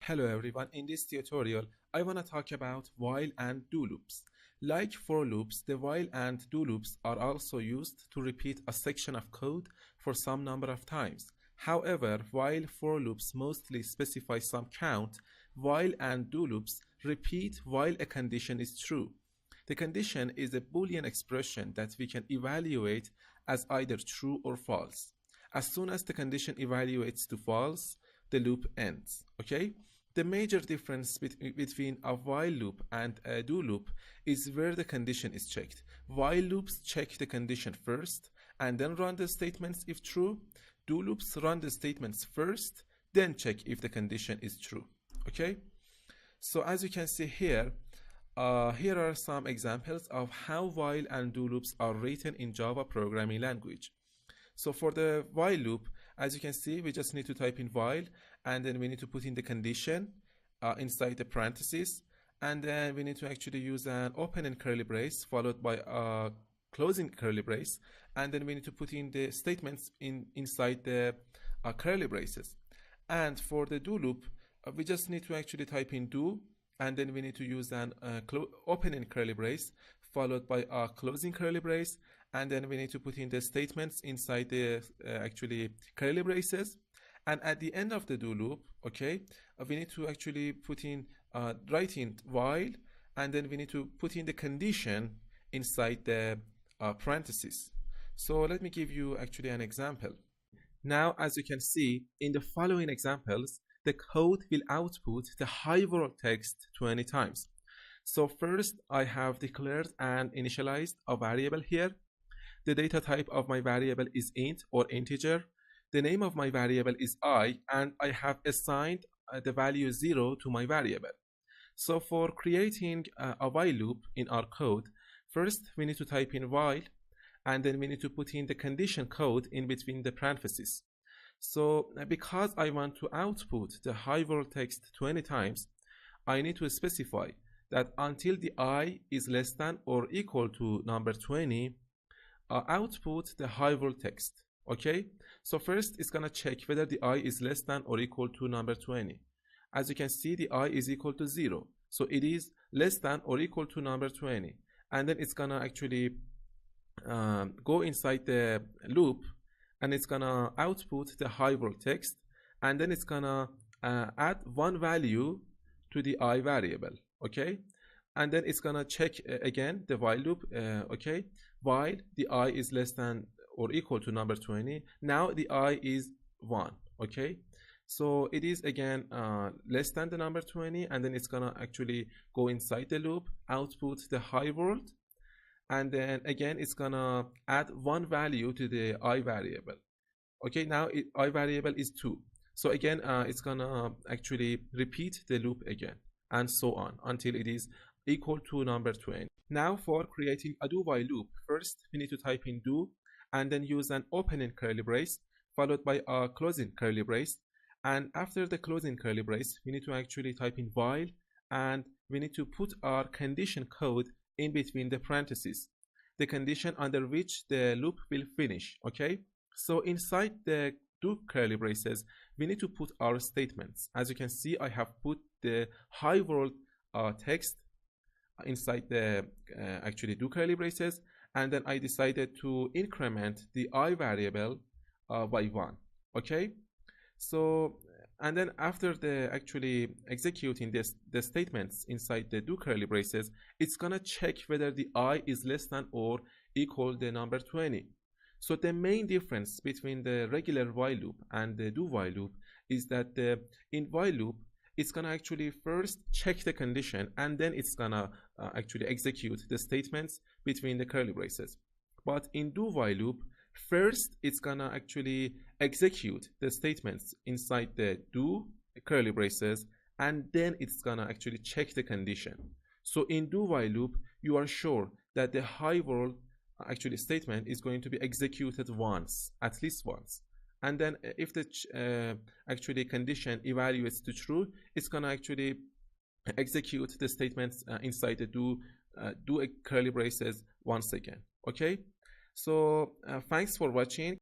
Hello everyone, in this tutorial I want to talk about while and do loops. Like for loops, the while and do loops are also used to repeat a section of code for some number of times. However, while for loops mostly specify some count, while and do loops repeat while a condition is true. The condition is a Boolean expression that we can evaluate as either true or false. As soon as the condition evaluates to false, the loop ends. Okay? The major difference between a while loop and a do loop is where the condition is checked. While loops check the condition first and then run the statements if true. Do loops run the statements first, then check if the condition is true. Okay? So as you can see here, here are some examples of how while and do loops are written in Java programming language. So for the while loop, as you can see, we just need to type in while, and then we need to put in the condition inside the parentheses, and then we need to actually use an opening curly brace followed by a closing curly brace, and then we need to put in the statements inside the curly braces. And for the do loop, we just need to actually type in do, and then we need to use an opening curly brace followed by a closing curly brace, and then we need to put in the statements inside the actually curly braces. And at the end of the do loop, okay, we need to actually put in write in while, and then we need to put in the condition inside the parentheses. So let me give you actually an example. Now, as you can see in the following examples, the code will output the high world text 20 times. So first, I have declared and initialized a variable here. The data type of my variable is int or integer. The name of my variable is I, and I have assigned the value 0 to my variable. So for creating a while loop in our code, first we need to type in while, and then we need to put in the condition code in between the parentheses. So because I want to output the high world text 20 times, I need to specify that until the I is less than or equal to number 20, output the high world text. Okay, so first it's gonna check whether the I is less than or equal to number 20. As you can see, the I is equal to 0, so it is less than or equal to number 20, and then it's gonna actually go inside the loop, and it's gonna output the high world text, and then it's gonna add one value to the I variable. Okay, and then it's gonna check again the while loop. Okay, while the I is less than or equal to number 20, now the I is 1. Okay, so it is again less than the number 20, and then it's gonna actually go inside the loop, output the high world, and then again it's gonna add one value to the I variable. Okay, now I variable is 2, so again it's gonna actually repeat the loop again, and so on until it is equal to number 20. Now for creating a do while loop, first we need to type in do, and then use an opening curly brace followed by a closing curly brace, and after the closing curly brace we need to actually type in while, and we need to put our condition code in between the parentheses, the condition under which the loop will finish. Okay, so inside the do curly braces we need to put our statements. As you can see, I have put the high world text inside the actually do curly braces, and then I decided to increment the I variable by 1. Okay, so and then after the actually executing the statements inside the do curly braces, it's gonna check whether the I is less than or equal the number 20. So the main difference between the regular while loop and the do while loop is that in while loop it's gonna actually first check the condition, and then it's gonna actually execute the statements between the curly braces. But in do while loop, first it's gonna actually execute the statements inside the do curly braces, and then it's gonna actually check the condition. So in do while loop, you are sure that the high world actually statement is going to be executed once, at least once. And then if the actually condition evaluates to true, it's gonna actually execute the statements inside the do curly braces once again. Okay, so thanks for watching.